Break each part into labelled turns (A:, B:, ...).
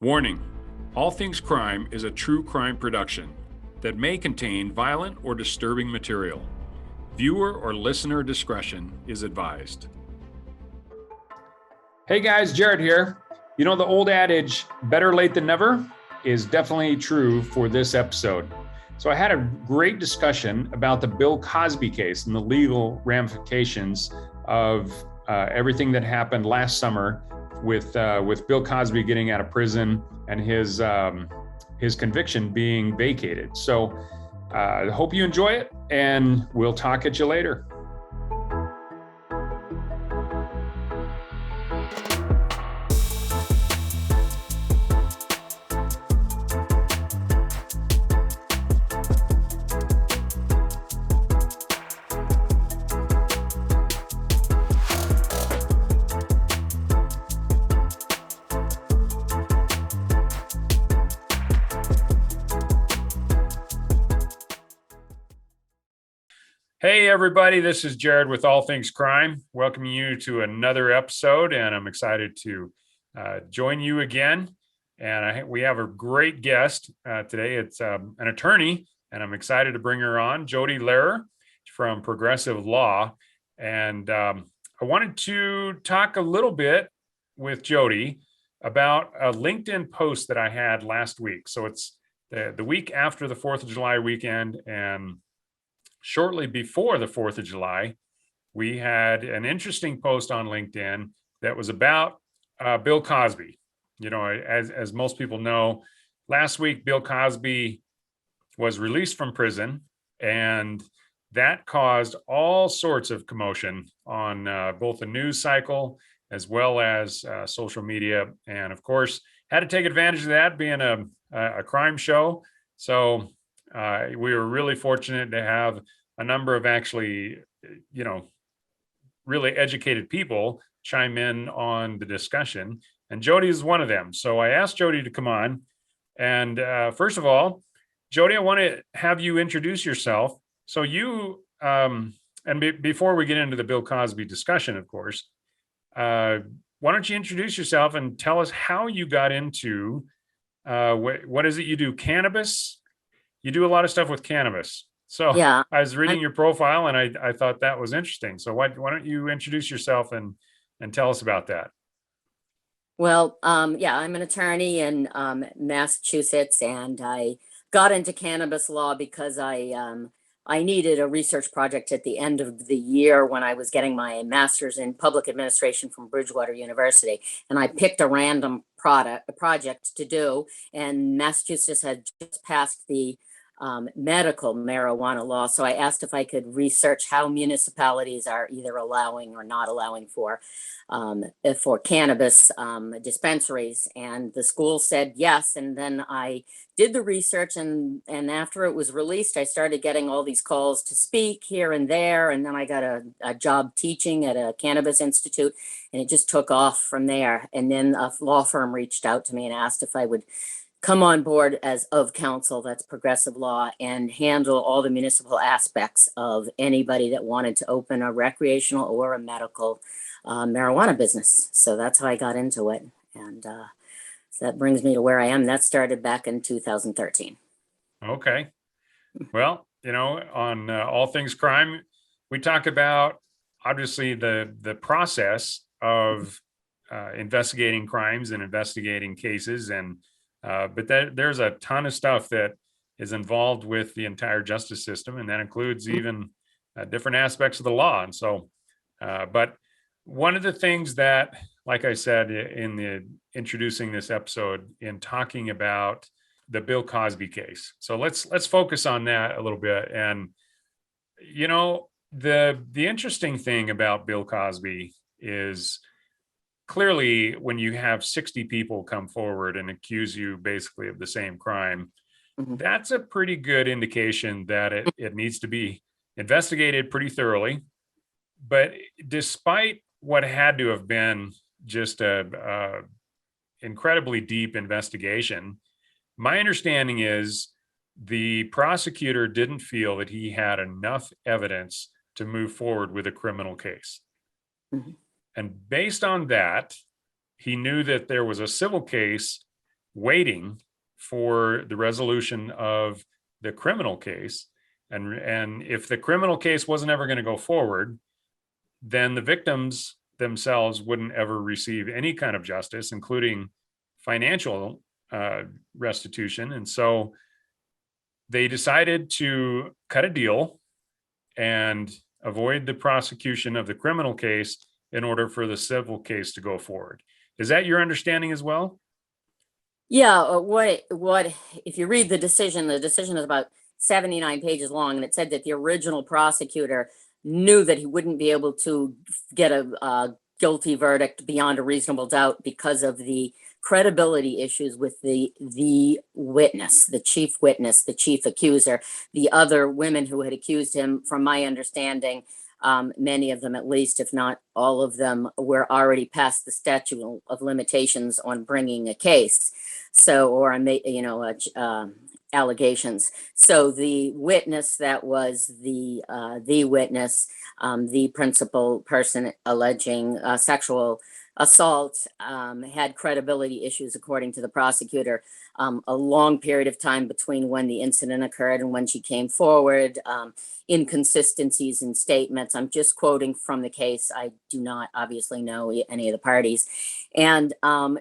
A: Warning: All Things Crime is a true crime production that may contain violent or disturbing material. Viewer or listener discretion is advised. Hey guys, Jared here. You know, the old adage, better late than never, is definitely true for this episode. So I had a great discussion about the Bill Cosby case and the legal ramifications of everything that happened last summer with Bill Cosby getting out of prison and his conviction being vacated. So I hope you enjoy it, and we'll talk at you later. Hey everybody, this is Jared with All Things Crime, welcoming you to another episode, and I'm excited to join you again. And we have a great guest today. It's an attorney, and I'm excited to bring her on, Jody Lehrer from Progressive Law. And I wanted to talk a little bit with Jody about a LinkedIn post that I had last week. So it's the week after the 4th of July weekend, and shortly before the 4th of July, we had an interesting post on LinkedIn that was about Bill Cosby. You know, as most people know, last week, Bill Cosby was released from prison, and that caused all sorts of commotion on both the news cycle as well as social media. And of course, had to take advantage of that being a crime show. So we were really fortunate to have a number of actually, really educated people chime in on the discussion. And Jody is one of them. So I asked Jody to come on. And first of all, Jody, I want to have you introduce yourself. So you, before we get into the Bill Cosby discussion, of course, why don't you introduce yourself and tell us how you got into, what is it you do? Cannabis? You do a lot of stuff with cannabis. So yeah, I was reading your profile and I thought that was interesting. So why don't you introduce yourself and tell us about that?
B: Well, yeah, I'm an attorney in Massachusetts, and I got into cannabis law because I needed a research project at the end of the year when I was getting my master's in public administration from Bridgewater University, and I picked a random project to do, and Massachusetts had just passed the medical marijuana law. So I asked if I could research how municipalities are either allowing or not allowing for cannabis dispensaries. And the school said yes. And then I did the research, and after it was released, I started getting all these calls to speak here and there. And then I got a job teaching at a cannabis institute, and it just took off from there. And then a law firm reached out to me and asked if I would come on board as of counsel, that's Progressive Law, and handle all the municipal aspects of anybody that wanted to open a recreational or a medical marijuana business. So that's how I got into it. And so that brings me to where I am. That started back in 2013.
A: Okay. Well, on All Things Crime, we talk about obviously the process of investigating crimes and investigating cases, and but there's a ton of stuff that is involved with the entire justice system, and that includes even different aspects of the law. And so, but one of the things that, like I said in the introducing this episode, in talking about the Bill Cosby case, so let's focus on that a little bit. And the interesting thing about Bill Cosby is, clearly, when you have 60 people come forward and accuse you basically of the same crime, that's a pretty good indication that it needs to be investigated pretty thoroughly. But despite what had to have been just a incredibly deep investigation, my understanding is the prosecutor didn't feel that he had enough evidence to move forward with a criminal case. And based on that, he knew that there was a civil case waiting for the resolution of the criminal case. And if the criminal case wasn't ever going to go forward, then the victims themselves wouldn't ever receive any kind of justice, including financial restitution. And so they decided to cut a deal and avoid the prosecution of the criminal case in order for the civil case to go forward. Is that your understanding as well?
B: Yeah, what if you read the decision is about 79 pages long, and it said that the original prosecutor knew that he wouldn't be able to get a guilty verdict beyond a reasonable doubt because of the credibility issues with the witness, the chief witness, the chief accuser, the other women who had accused him. From my understanding, many of them, at least, if not all of them, were already past the statute of limitations on bringing a case. So, or allegations. So the witness that was the witness, the principal person alleging sexual assault, had credibility issues, according to the prosecutor. A long period of time between when the incident occurred and when she came forward, inconsistencies in statements. I'm just quoting from the case. I do not obviously know any of the parties. And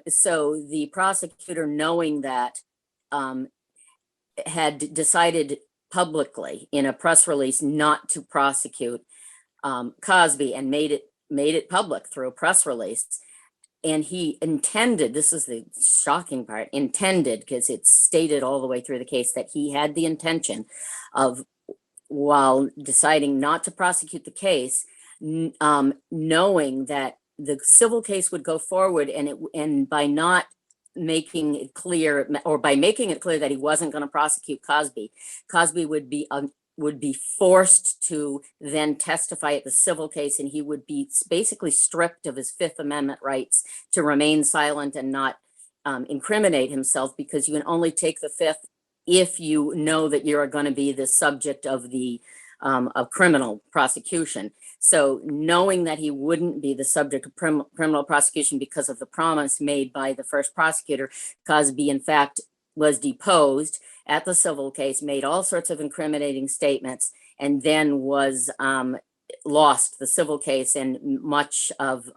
B: so the prosecutor, knowing that, had decided publicly in a press release not to prosecute Cosby, and made it public through a press release. And he intended, this is the shocking part, intended, because it's stated all the way through the case, that he had the intention of, while deciding not to prosecute the case, knowing that the civil case would go forward, and by not making it clear, or by making it clear that he wasn't going to prosecute Cosby, Cosby would be forced to then testify at the civil case, and he would be basically stripped of his Fifth Amendment rights to remain silent and not incriminate himself, because you can only take the Fifth if you know that you're going to be the subject of the of criminal prosecution. So knowing that he wouldn't be the subject of criminal prosecution because of the promise made by the first prosecutor, Cosby, in fact, was deposed at the civil case, made all sorts of incriminating statements, and then was lost the civil case, and much of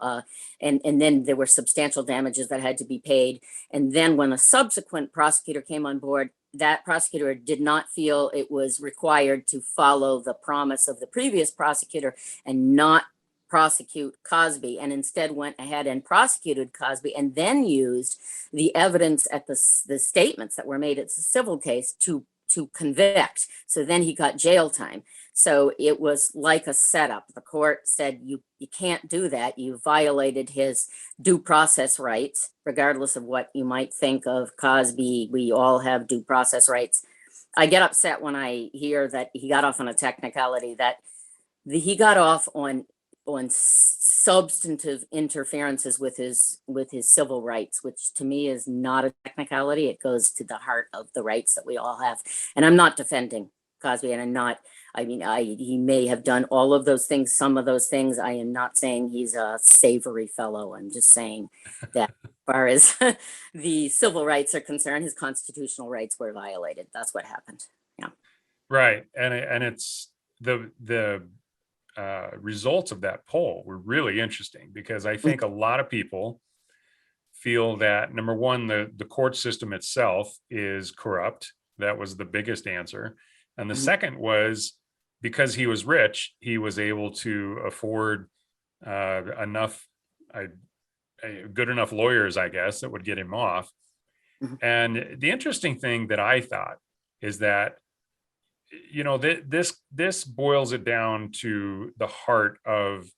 B: and then there were substantial damages that had to be paid. And then when a subsequent prosecutor came on board, that prosecutor did not feel it was required to follow the promise of the previous prosecutor and not prosecute Cosby, and instead went ahead and prosecuted Cosby, and then used the evidence at the statements that were made at the civil case to convict. So then he got jail time. So it was like a setup. The court said, you can't do that. You violated his due process rights, regardless of what you might think of Cosby. We all have due process rights. I get upset when I hear that he got off on a technicality, that he got off on substantive interferences with his civil rights, which to me is not a technicality. It goes to the heart of the rights that we all have. And I'm not defending Cosby, and he may have done all of those things, some of those things. I am not saying he's a savory fellow. I'm just saying that as far as the civil rights are concerned, his constitutional rights were violated. That's what happened. Yeah.
A: Right. And it's the results of that poll were really interesting, because I think a lot of people feel that, number one, the court system itself is corrupt. That was the biggest answer. And the second was, because he was rich, he was able to afford enough good enough lawyers, I guess, that would get him off. And the interesting thing that I thought is that, this boils it down to the heart of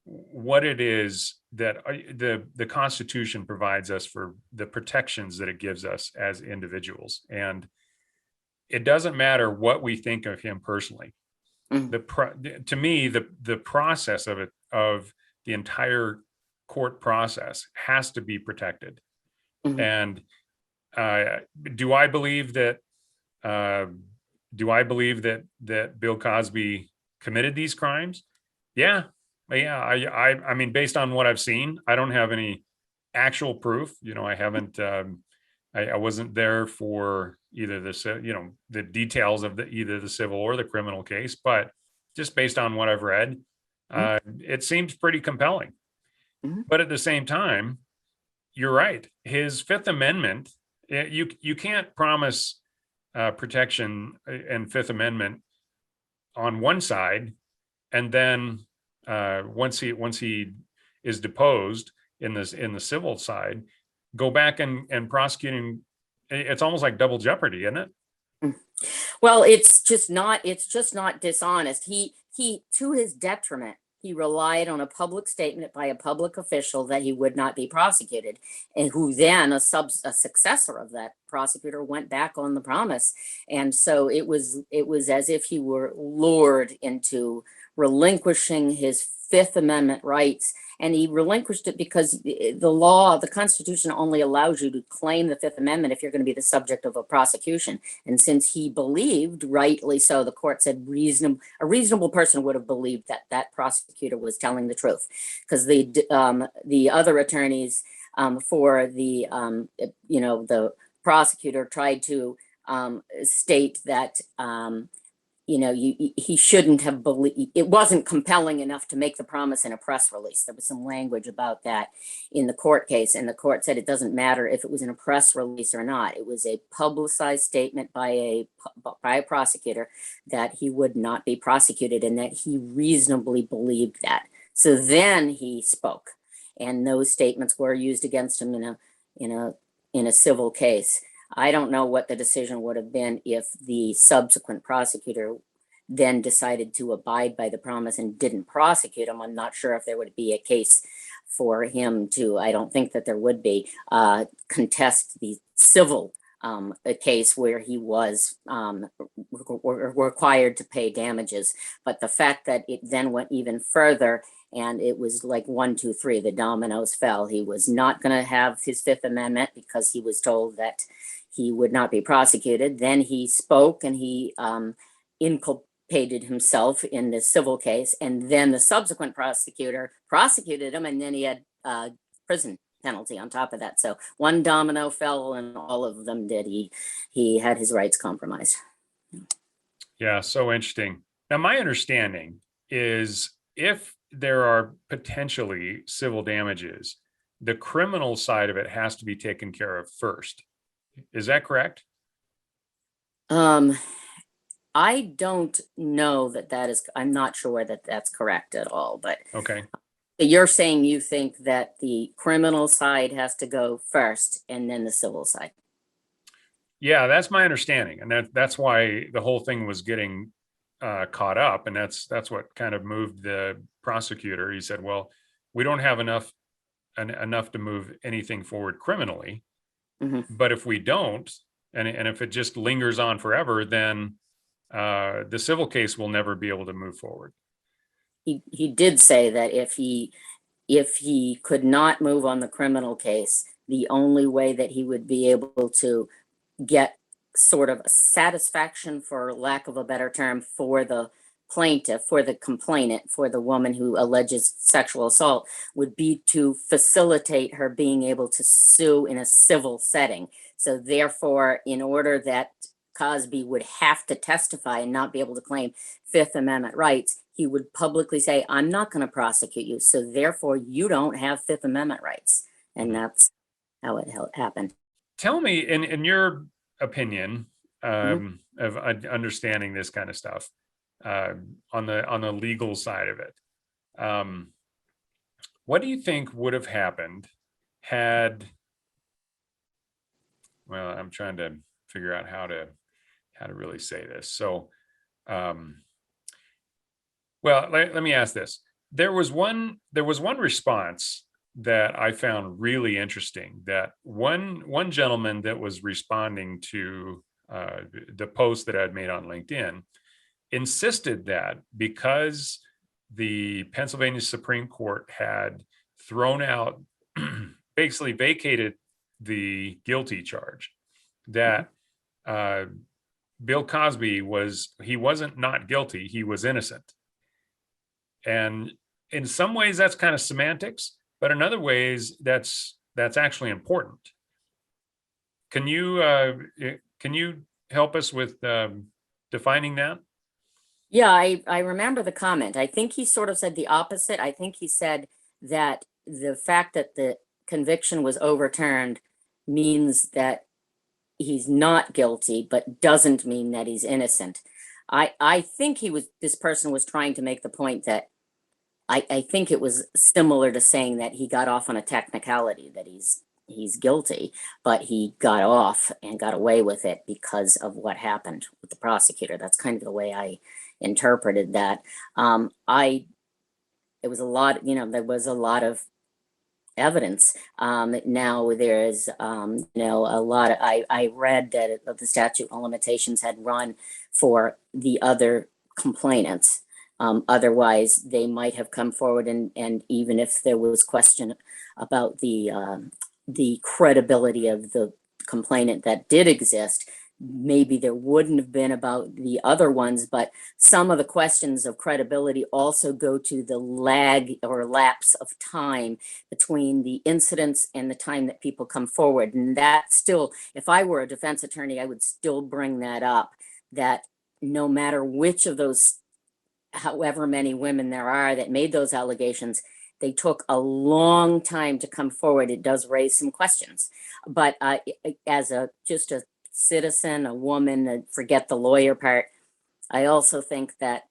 A: what it is that the Constitution provides us, for the protections that it gives us as individuals. And it doesn't matter what we think of him personally. To me, the process of the entire court process has to be protected. And do I believe that Bill Cosby committed these crimes? Yeah. I mean, based on what I've seen, I don't have any actual proof. I I wasn't there for either the details of either the civil or the criminal case, but just based on what I've read, it seems pretty compelling.
B: Mhm.
A: But at the same time, you're right. His Fifth Amendment, you can't promise protection and Fifth Amendment on one side, and then once he is deposed in the civil side, go back and prosecuting. It's almost like double jeopardy, isn't it?
B: Well, it's just not dishonest. He to his detriment, he relied on a public statement by a public official that he would not be prosecuted, and who then a successor of that prosecutor went back on the promise. And so it was as if he were lured into relinquishing his Fifth Amendment rights. And he relinquished it because the Constitution only allows you to claim the Fifth Amendment if you're going to be the subject of a prosecution. And since he believed, rightly so, the court said a reasonable person would have believed that that prosecutor was telling the truth, because the other attorneys for the prosecutor tried to state that he shouldn't have believed, it wasn't compelling enough to make the promise in a press release. There was some language about that in the court case, and the court said it doesn't matter if it was in a press release or not. It was a publicized statement by a prosecutor that he would not be prosecuted, and that he reasonably believed that. So then he spoke, and those statements were used against him in a civil case. I don't know what the decision would have been if the subsequent prosecutor then decided to abide by the promise and didn't prosecute him. I'm not sure if there would be a case for him to, I don't think that there would be, contest the civil case where he was required to pay damages. But the fact that it then went even further, and it was like 1, 2, 3, the dominoes fell. He was not going to have his Fifth Amendment because he was told that he would not be prosecuted. Then he spoke, and he inculpated himself in the civil case. And then the subsequent prosecutor prosecuted him, and then he had prison penalty on top of that. So one domino fell, and all of them did. He had his rights compromised.
A: Yeah, so interesting. Now, my understanding is if there are potentially civil damages, the criminal side of it has to be taken care of first. Is that correct?
B: I don't know that is, I'm not sure that that's correct at all, but
A: Okay.
B: you're saying you think that the criminal side has to go first and then the civil side.
A: Yeah, that's my understanding, and that's why the whole thing was getting caught up, and that's what kind of moved the prosecutor. He said, "Well, we don't have enough to move anything forward criminally, but if we don't, and if it just lingers on forever, then the civil case will never be able to move forward."
B: He did say that if he could not move on the criminal case, the only way that he would be able to get sort of a satisfaction, for lack of a better term, for the plaintiff, for the complainant, for the woman who alleges sexual assault, would be to facilitate her being able to sue in a civil setting. So therefore, in order that Cosby would have to testify and not be able to claim Fifth Amendment rights, he would publicly say, "I'm not going to prosecute you, so therefore you don't have Fifth Amendment rights." And that's how it happened.
A: Tell me, in your opinion,
B: Mhm.
A: of understanding this kind of stuff, on the legal side of it, what do you think would have happened had? Well, I'm trying to figure out how to really say this. So, well, let me ask this. There was one response that I found really interesting, that one gentleman that was responding to the post that I'd made on LinkedIn insisted that because the Pennsylvania Supreme Court had thrown out, basically vacated the guilty charge, that Bill Cosby wasn't not guilty, he was innocent. And in some ways that's kind of semantics, but in other ways that's actually important. Can you help us with defining that?
B: Yeah, I remember the comment. I think he sort of said the opposite. I think he said that the fact that the conviction was overturned means that he's not guilty, but doesn't mean that he's innocent. I think this person was trying to make the point that I think it was similar to saying that he got off on a technicality, that he's guilty, but he got off and got away with it because of what happened with the prosecutor. That's kind of the way I interpreted that. I It was a lot, there was a lot of evidence. Now there's, a lot of, I read that the statute of limitations had run for the other complainants. Otherwise, they might have come forward, and even if there was question about the credibility of the complainant that did exist, maybe there wouldn't have been about the other ones, but some of the questions of credibility also go to the lag or lapse of time between the incidents and the time that people come forward. And that still, if I were a defense attorney, I would still bring that up, that no matter which of those, however many women there are that made those allegations, they took a long time to come forward. It does raise some questions. But as just a citizen, a woman, forget the lawyer part, I also think that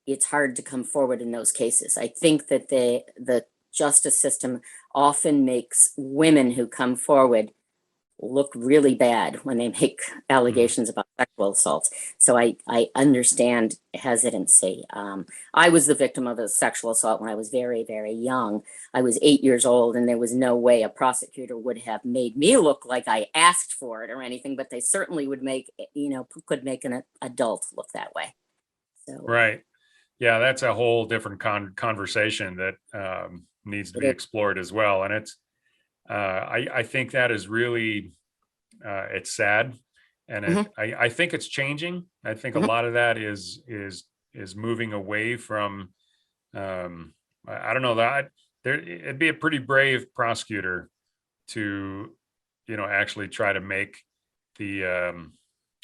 B: it's hard to come forward in those cases. I think that the justice system often makes women who come forward look really bad when they make allegations about sexual assault. So I understand hesitancy. I was the victim of a sexual assault when I was very, very young. I was 8 years old, and there was no way a prosecutor would have made me look like I asked for it or anything, but they certainly would could make an adult look that way. So,
A: Right. Yeah, that's a whole different conversation that needs to be explored as well. And it's, I think that is really, it's sad, and I think it's changing. I think a lot of that is moving away from. I don't know that it'd be a pretty brave prosecutor to, actually try to make the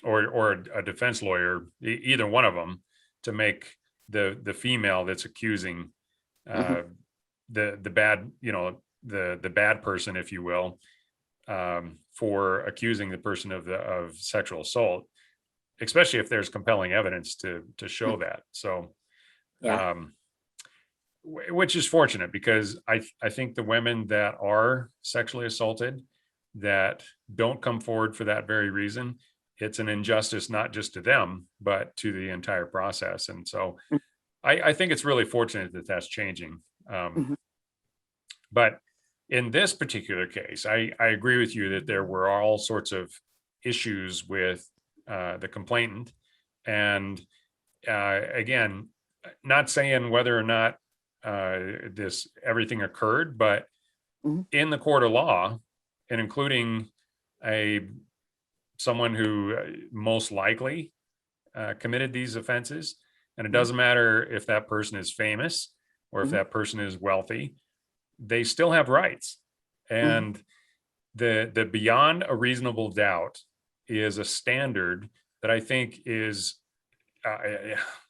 A: or a defense lawyer, either one of them, to make the female that's accusing the bad, the bad person, if you will, for accusing the person of sexual assault, especially if there's compelling evidence to show that. So,
B: yeah.
A: Which is fortunate, because I think the women that are sexually assaulted that don't come forward for that very reason, it's an injustice not just to them, but to the entire process. And so I think it's really fortunate that that's changing. But in this particular case, I agree with you that there were all sorts of issues with the complainant. And again, not saying whether or not everything occurred, but in the court of law, and including someone who most likely committed these offenses, and it doesn't matter if that person is famous or if that person is wealthy, they still have rights. And the beyond a reasonable doubt is a standard that I think is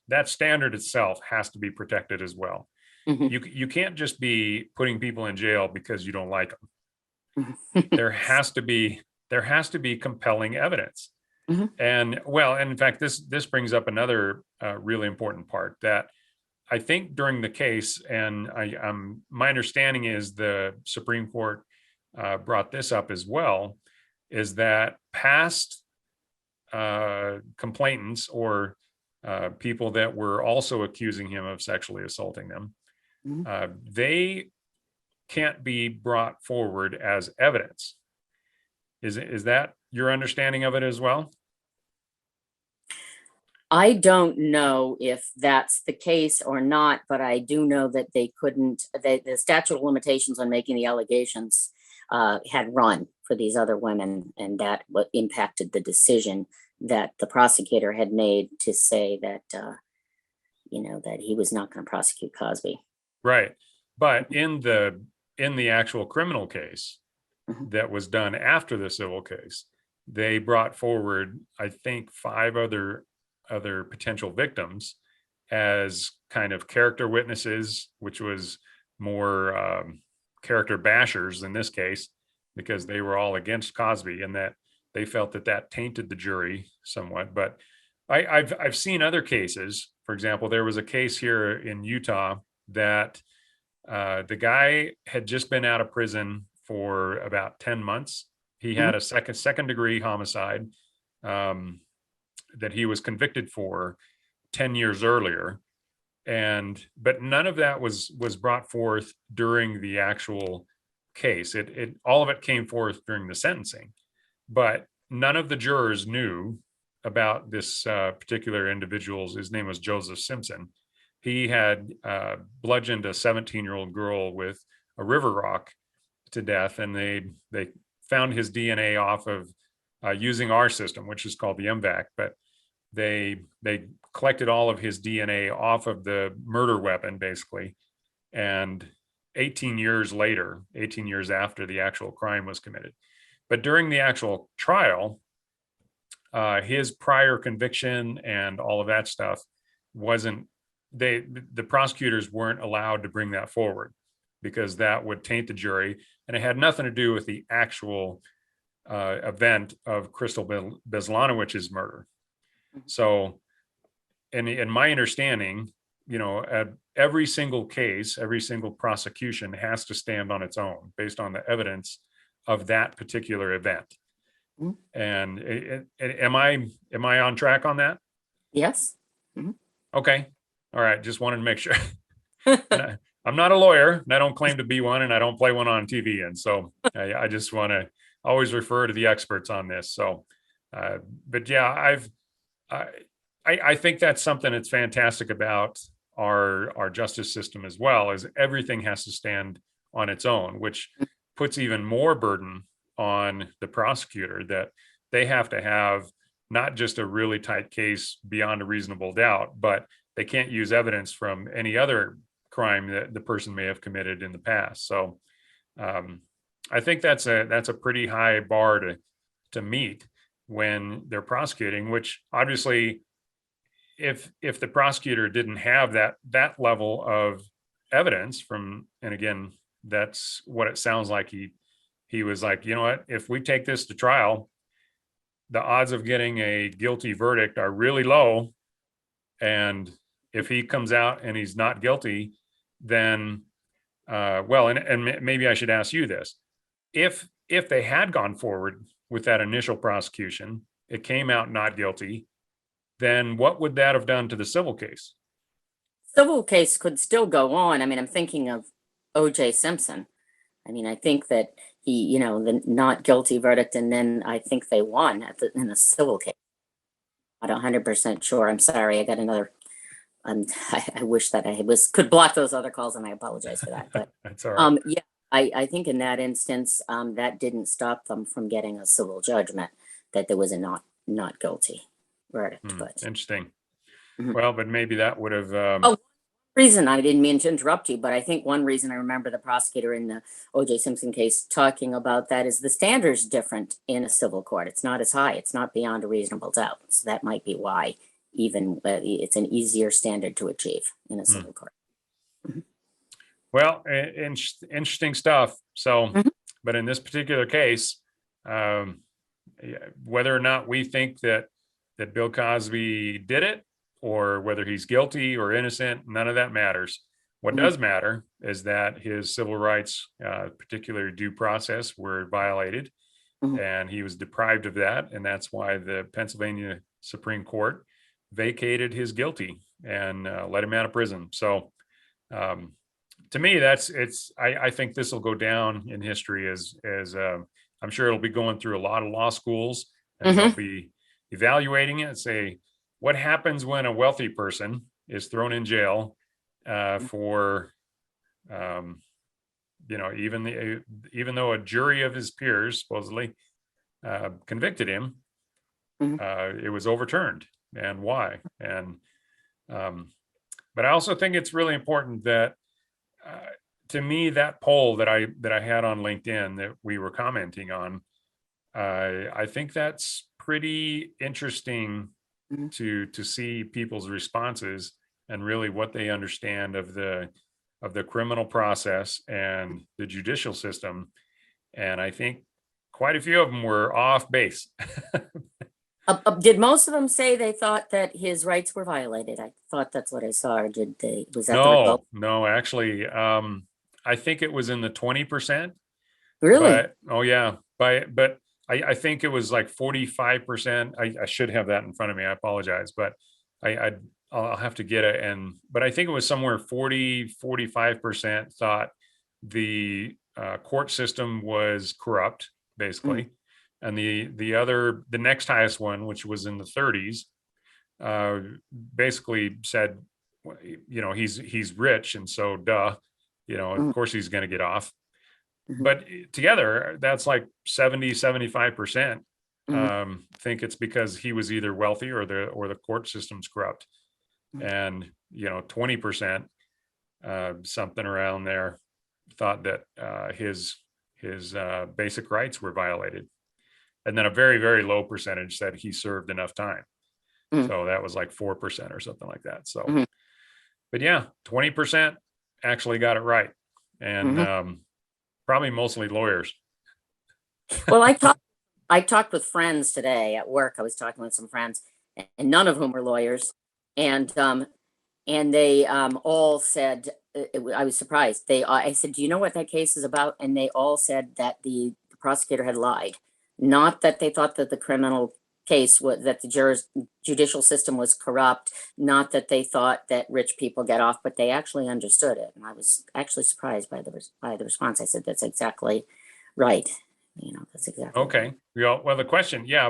A: that standard itself has to be protected as well. You can't just be putting people in jail because you don't like them. There has to be compelling evidence. And in fact, this brings up another really important part that I think during the case, and my understanding is the Supreme Court brought this up as well, is that past complainants or people that were also accusing him of sexually assaulting them, they can't be brought forward as evidence. Is that your understanding of it as well?
B: I don't know if that's the case or not, but I do know that they couldn't, the statute of limitations on making the allegations had run for these other women, and that what impacted the decision that the prosecutor had made to say that, that he was not going to prosecute Cosby.
A: Right. But in the actual criminal case that was done after the civil case, they brought forward, I think, 5 other potential victims as kind of character witnesses, which was more character bashers in this case, because they were all against Cosby, and that they felt that that tainted the jury somewhat. But I've seen other cases. For example, there was a case here in Utah that the guy had just been out of prison for about 10 months. He had a second degree homicide that he was convicted for 10 years earlier. But none of that was brought forth during the actual case. All of it came forth during the sentencing, but none of the jurors knew about this particular individual's. His name was Joseph Simpson. He had bludgeoned a 17-year-old girl with a river rock to death, and they found his DNA off of using our system, which is called the MVAC. But they collected all of his DNA off of the murder weapon, basically. And 18 years later, 18 years after the actual crime was committed. But during the actual trial, his prior conviction and all of that stuff the prosecutors weren't allowed to bring that forward because that would taint the jury. And it had nothing to do with the actual event of Crystal Beslanowicz's murder. So, in my understanding, every single case, every single prosecution has to stand on its own based on the evidence of that particular event. And am I on track on that?
B: Yes.
A: Okay. All right. Just wanted to make sure. I'm not a lawyer, and I don't claim to be one, and I don't play one on TV. And so I just want to always refer to the experts on this. So, but yeah, I think that's something that's fantastic about our justice system as well, is everything has to stand on its own, which puts even more burden on the prosecutor, that they have to have not just a really tight case beyond a reasonable doubt, but they can't use evidence from any other crime that the person may have committed in the past. So I think that's a pretty high bar to meet when they're prosecuting, which obviously if the prosecutor didn't have that level of evidence from, and again, that's what it sounds like, he was like, you know what, if we take this to trial, the odds of getting a guilty verdict are really low. And if he comes out and he's not guilty, then and maybe I should ask you this. If they had gone forward with that initial prosecution, it came out not guilty, then what would that have done to the civil case?
B: Civil case could still go on. I mean, I'm thinking of OJ Simpson. I mean, I think that he, the not guilty verdict, and then I think they won in the civil case. I'm not 100% sure. I'm sorry. I got another. I wish that I could block those other calls, and I apologize for that. But
A: that's all right.
B: Yeah, I think in that instance, that didn't stop them from getting a civil judgment that there was a not guilty verdict. But
A: interesting. Well, but maybe that would have.
B: Reason, I didn't mean to interrupt you, but I think one reason I remember the prosecutor in the OJ Simpson case talking about that is the standard's different in a civil court. It's not as high. It's not beyond a reasonable doubt. So that might be why even it's an easier standard to achieve in a civil court.
A: Well, interesting stuff. So, but in this particular case, whether or not we think that Bill Cosby did it, or whether he's guilty or innocent, none of that matters. What does matter is that his civil rights, particularly due process, were violated, and he was deprived of that. And that's why the Pennsylvania Supreme Court vacated his guilty and let him out of prison. So to me, I think this will go down in history as I'm sure it'll be going through a lot of law schools, and they'll be evaluating it and say, what happens when a wealthy person is thrown in jail for, even though a jury of his peers supposedly convicted him, it was overturned, and why? And but I also think it's really important that, to me, that poll that I had on LinkedIn that we were commenting on, I think that's pretty interesting
B: Mhm.
A: to see people's responses and really what they understand of the criminal process and the judicial system. And I think quite a few of them were off base.
B: Did most of them say they thought that his rights were violated? I thought that's what I saw, or did they, was that the result?
A: No, actually, I think it was in the 20%,
B: Really?
A: but oh yeah, but I think it was like 45%. I should have that in front of me. I apologize, but I I'll have to get it. But I think it was somewhere 45% thought the court system was corrupt,
B: Mhm,
A: basically. And the next highest one, which was in the 30s, uh, basically said, he's rich, and so duh, of
B: mhm,
A: course he's going to get off.
B: mhm,
A: But together, that's like 70-75%
B: mhm,
A: think it's because he was either wealthy or the court system's corrupt.
B: mhm.
A: And 20%, something around there, thought that his basic rights were violated. And then a very, very low percentage said he served enough time.
B: Mhm,
A: So that was like 4% or something like that. So,
B: mhm,
A: but yeah, 20% actually got it right. And
B: mhm.
A: probably mostly lawyers.
B: Well, I talked with friends today at work. I was talking with some friends, and none of whom were lawyers, and they all said, I was surprised. I said, "Do you know what that case is about?" And they all said that the prosecutor had lied, not that they thought that the criminal case was that the judicial system was corrupt, not that they thought that rich people get off, but they actually understood it. And I was actually surprised by the response. I said, "That's exactly right. That's exactly right."
A: Okay. Well, the question, yeah,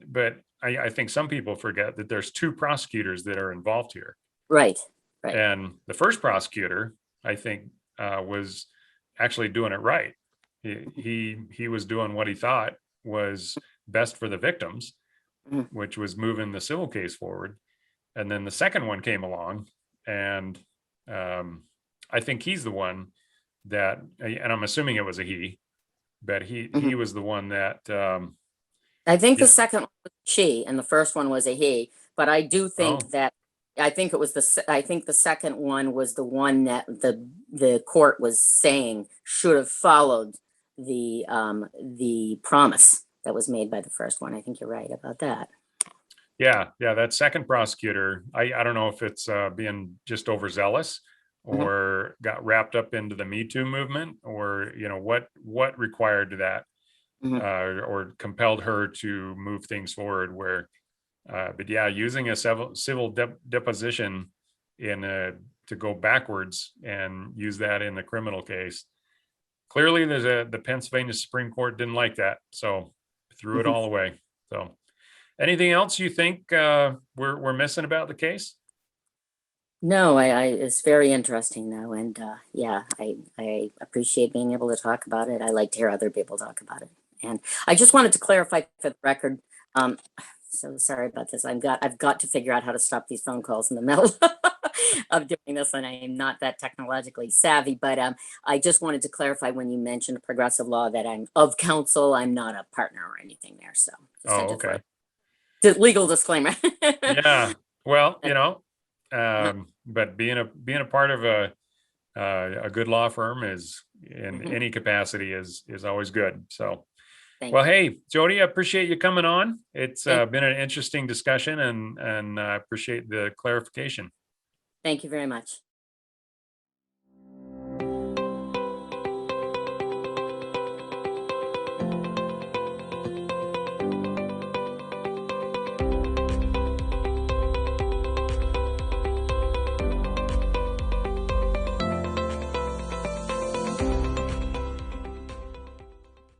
A: but I think some people forget that there's two prosecutors that are involved here.
B: Right, right.
A: And the first prosecutor, I think, was actually doing it right. He was doing what he thought was best for the victims,
B: Mhm,
A: which was moving the civil case forward. And then the second one came along, and I think he's the one that, and I'm assuming it was a he, but
B: mhm.
A: he was the one that,
B: I think the
A: yeah.
B: second one was she and the first one was a he, but I do think
A: Oh,
B: that I think it was I think the second one was the one that the court was saying should have followed the promise that was made by the first one. I think you're right about that.
A: yeah, that second prosecutor, I don't know if it's being just overzealous
B: Mhm,
A: or got wrapped up into the Me Too movement, or what required that,
B: mhm.
A: or compelled her to move things forward. But yeah, using a civil deposition in to go backwards and use that in the criminal case. Clearly, the Pennsylvania Supreme Court didn't like that, so threw it
B: Mhm.
A: all away. So, anything else you think we're missing about the case?
B: No, it's very interesting though, and yeah, I appreciate being able to talk about it. I like to hear other people talk about it, and I just wanted to clarify for the record. Um, so sorry about this. I've got to figure out how to stop these phone calls in the middle of doing this, and I am not that technologically savvy. But I just wanted to clarify when you mentioned progressive law that I'm of counsel. I'm not a partner or anything there. So just had
A: Oh,
B: to throw
A: okay.
B: legal disclaimer.
A: Yeah. Well, but being a part of a good law firm is in
B: Mhm.
A: any capacity is always good. So,
B: Thank
A: well,
B: you.
A: hey, Jody, I appreciate you coming on. It's
B: Thank
A: been an interesting discussion, and I appreciate the clarification.
B: Thank you very much.